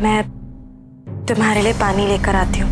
मैं तुम्हारे लिए पानी लेकर आती हूँ।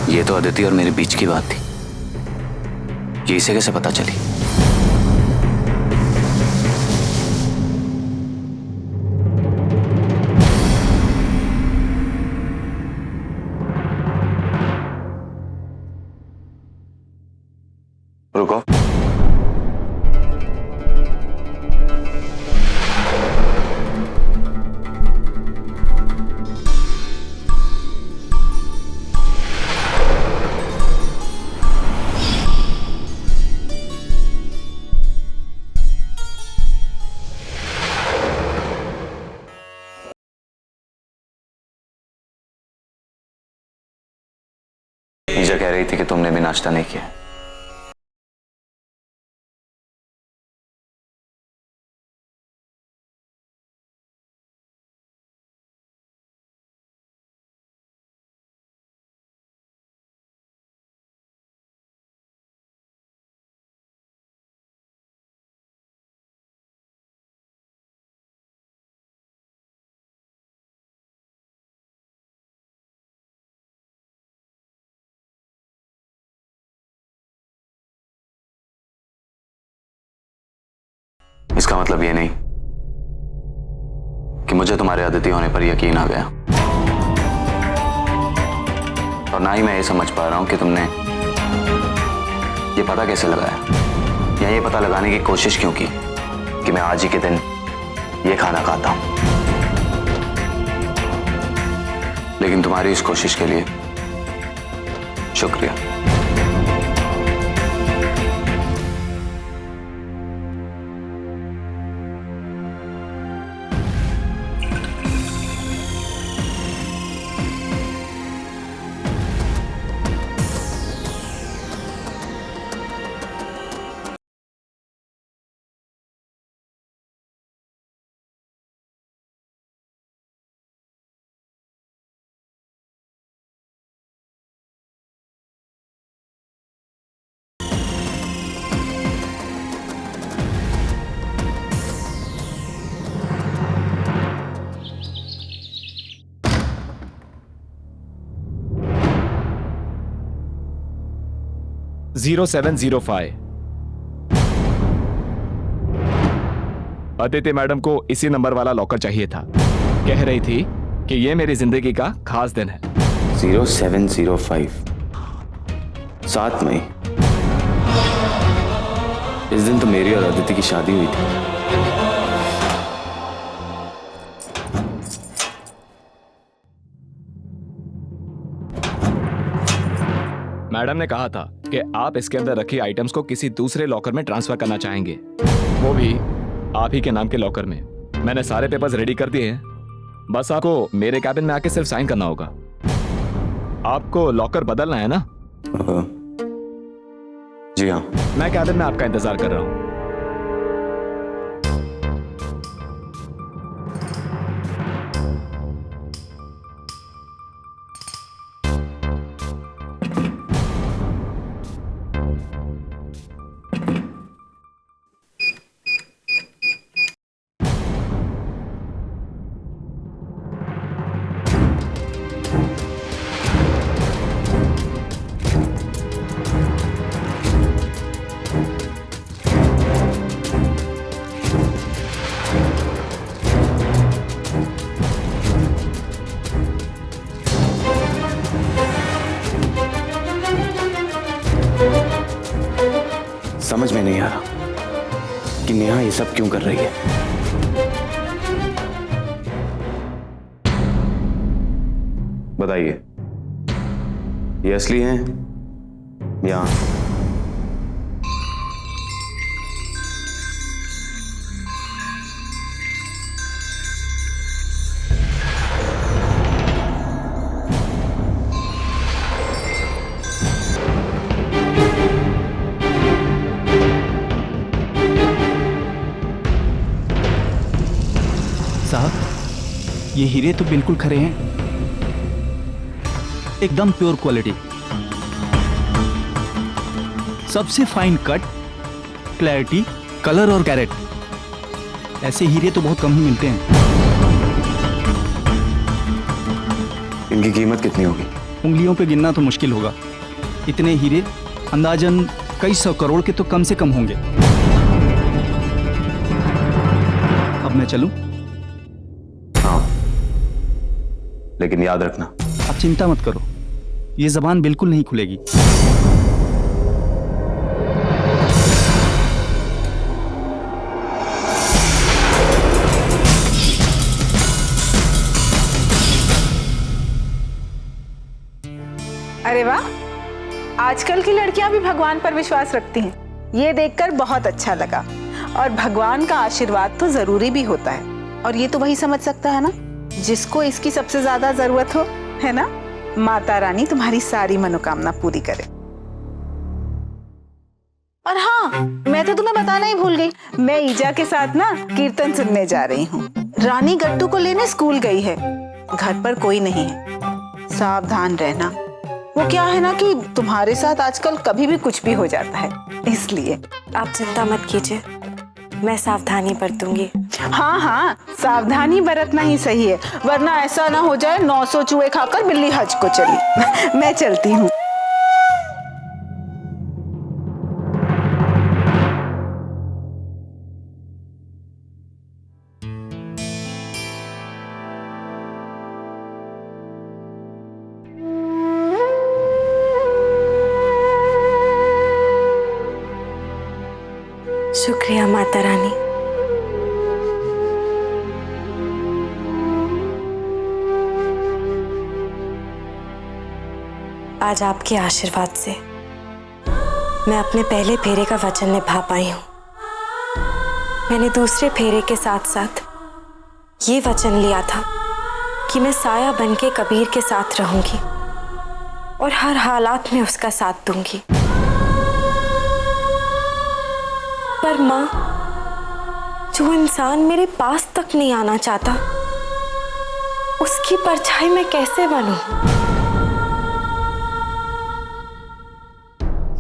ये तो अदिति और मेरे बीच की बात थी, ये इसे कैसे पता चली? रुको, ईजा कह रही थी कि तुमने भी नाश्ता नहीं किया। इसका मतलब ये नहीं कि मुझे तुम्हारे अदिति होने पर यकीन आ गया, और ना ही मैं ये समझ पा रहा हूं कि तुमने ये पता कैसे लगाया, या ये पता लगाने की कोशिश क्यों की कि मैं आज ही के दिन ये खाना खाता हूं। लेकिन तुम्हारी इस कोशिश के लिए शुक्रिया। 0705 अदिति मैडम को इसी नंबर वाला लॉकर चाहिए था। कह रही थी कि ये मेरी जिंदगी का खास दिन है। 0705 7 मई, इस दिन तो मेरी और अदिति की शादी हुई थी। मैडम ने कहा था कि आप इसके अंदर रखी आइटम्स को किसी दूसरे लॉकर में ट्रांसफर करना चाहेंगे, वो भी आप ही के नाम के लॉकर में। मैंने सारे पेपर्स रेडी कर दिए हैं, बस आपको मेरे कैबिन में आके सिर्फ साइन करना होगा। आपको लॉकर बदलना है ना? जी हाँ। मैं कैबिन में आपका इंतजार कर रहा हूं। समझ में नहीं आ रहा कि नेहा ये सब क्यों कर रही है। बताइए, ये असली हैं या? ये हीरे तो बिल्कुल खरे हैं, एकदम प्योर क्वालिटी, सबसे फाइन कट, क्लैरिटी, कलर और कैरेट, ऐसे हीरे तो बहुत कम ही मिलते हैं। इनकी कीमत कितनी होगी? उंगलियों पे गिनना तो मुश्किल होगा। इतने हीरे अंदाजन कई 100 करोड़ के तो कम से कम होंगे। अब मैं चलूं? हाँ, लेकिन याद रखना। आप चिंता मत करो, ये जबान बिल्कुल नहीं खुलेगी। अरे वाह, आजकल की लड़कियां भी भगवान पर विश्वास रखती हैं। ये देखकर बहुत अच्छा लगा। और भगवान का आशीर्वाद तो जरूरी भी होता है, और ये तो वही समझ सकता है ना जिसको इसकी सबसे ज्यादा जरूरत हो, है ना। माता रानी तुम्हारी सारी मनोकामना पूरी करे। और हाँ, मैं तो तुम्हें बताना ही भूल गई, मैं ईजा के साथ ना कीर्तन सुनने जा रही हूँ। रानी गट्टू को लेने स्कूल गई है, घर पर कोई नहीं है। सावधान रहना। वो क्या है ना कि तुम्हारे साथ आजकल कभी भी कुछ भी हो जाता है, इसलिए। आप चिंता मत कीजिए, मैं सावधानी बरतूंगी। हाँ हाँ, सावधानी बरतना ही सही है, वरना ऐसा ना हो जाए 900 चूहे खाकर बिल्ली हज को चली। मैं चलती हूँ। शुक्रिया माता रानी। आज आपके आशीर्वाद से मैं अपने पहले फेरे का वचन निभा पाई हूं। मैंने दूसरे फेरे के साथ साथ ये वचन लिया था कि मैं साया बनके कबीर के साथ रहूंगी और हर हालात में उसका साथ दूंगी। पर माँ, जो इंसान मेरे पास तक नहीं आना चाहता, उसकी परछाई मैं कैसे बनूं?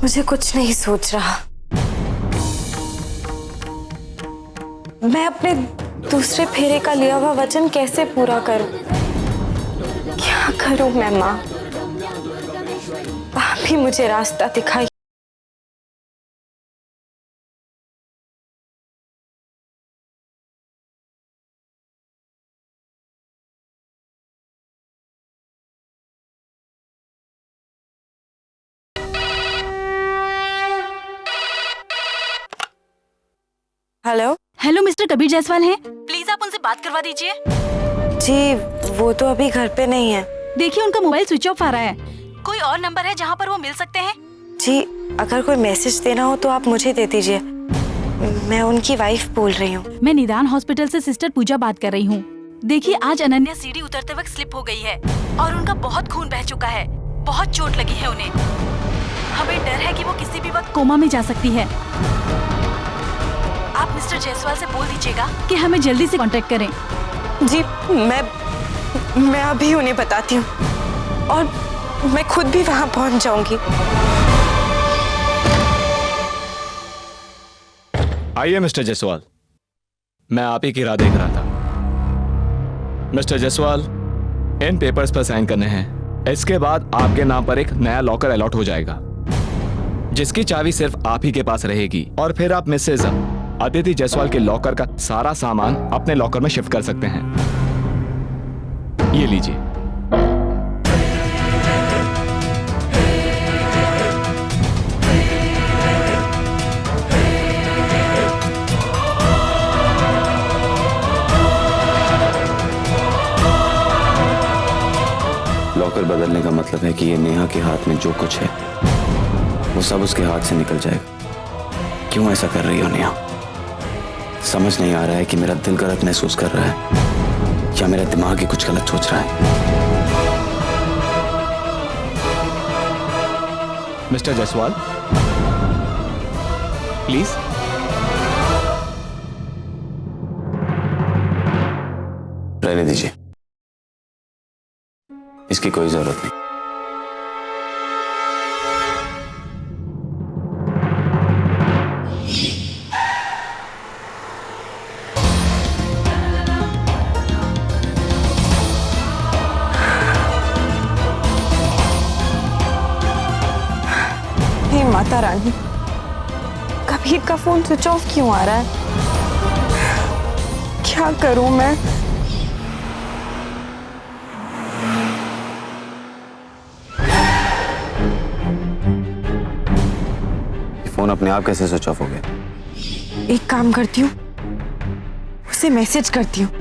मुझे कुछ नहीं सूझ रहा। मैं अपने दूसरे फेरे का लिया हुआ वचन कैसे पूरा करूं? क्या करूं मैं माँ? आप ही मुझे रास्ता दिखाइए। Hello. Hello, mister Kabir Jaiswal हैं? प्लीज आप उनसे बात करवा दीजिए। जी, वो तो अभी घर पे नहीं है। देखिए, उनका मोबाइल स्विच ऑफ आ रहा है। कोई और नंबर है जहाँ पर वो मिल सकते हैं? जी, अगर कोई मैसेज देना हो तो आप मुझे दे दीजिए। मैं उनकी वाइफ बोल रही हूँ। मैं निदान हॉस्पिटल से सिस्टर पूजा बात कर रही हूँ। देखिए, आज अनन्या सीढ़ी उतरते वक्त स्लिप हो गई है और उनका बहुत खून बह चुका है। बहुत चोट लगी है उन्हें। हमें डर है कि वो किसी भी वक्त कोमा में जा सकती है। आप मिस्टर जायसवाल से बोल दीजिएगा कि हमें जल्दी से कांटेक्ट करें। जी, मैं अभी उन्हें बताती हूँ और मैं खुद भी वहां पहुंच जाऊंगी। आइए मिस्टर जायसवाल, मैं आप ही की राह देख रहा था। मिस्टर जायसवाल, इन पेपर्स पर साइन करने हैं। इसके बाद आपके नाम पर एक नया लॉकर अलॉट हो जाएगा, जिसकी चाबी सिर्फ आप ही के पास रहेगी। और फिर आप मिसेज अदिति जायसवाल के लॉकर का सारा सामान अपने लॉकर में शिफ्ट कर सकते हैं। ये लीजिए। लॉकर बदलने का मतलब है कि ये नेहा के हाथ में जो कुछ है वो सब उसके हाथ से निकल जाएगा। क्यों ऐसा कर रही हो नेहा? समझ नहीं आ रहा है कि मेरा दिल गलत महसूस कर रहा है या मेरा दिमाग ही कुछ गलत सोच रहा है। Mister Jaiswal, please. रहने दीजिए, इसकी कोई जरूरत नहीं। माता रानी, कबीर का फोन स्विच ऑफ क्यों आ रहा है? क्या करूं मैं? फोन अपने आप कैसे स्विच ऑफ हो गया? एक काम करती हूँ, उसे मैसेज करती हूँ।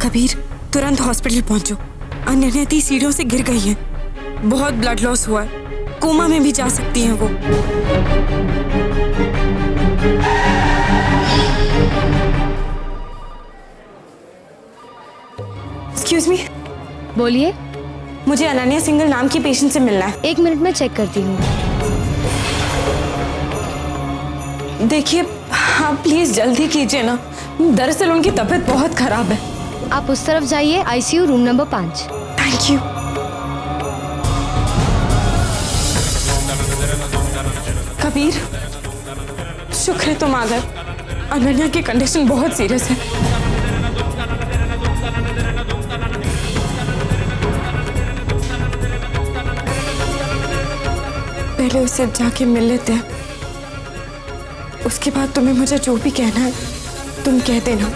कबीर, तुरंत हॉस्पिटल पहुंचो। अनन्या सीढ़ियों से गिर गई है, बहुत ब्लड लॉस हुआ है, कोमा में भी जा सकती हैं वो। एक्सक्यूज मी, बोलिए। मुझे अनन्या सिंगल नाम की पेशेंट से मिलना है। 1 मिनट में चेक करती हूँ। देखिए, आप प्लीज जल्दी कीजिए ना, दरअसल उनकी तबीयत बहुत खराब है। आप उस तरफ जाइए, ICU room number 5। Thank you. Kabir, शुक्र है तुम आ गए। अनन्या की कंडीशन बहुत सीरियस है। पहले उससे जाके मिल लेते हैं, उसके बाद तुम्हें मुझे जो भी कहना है तुम कह देना।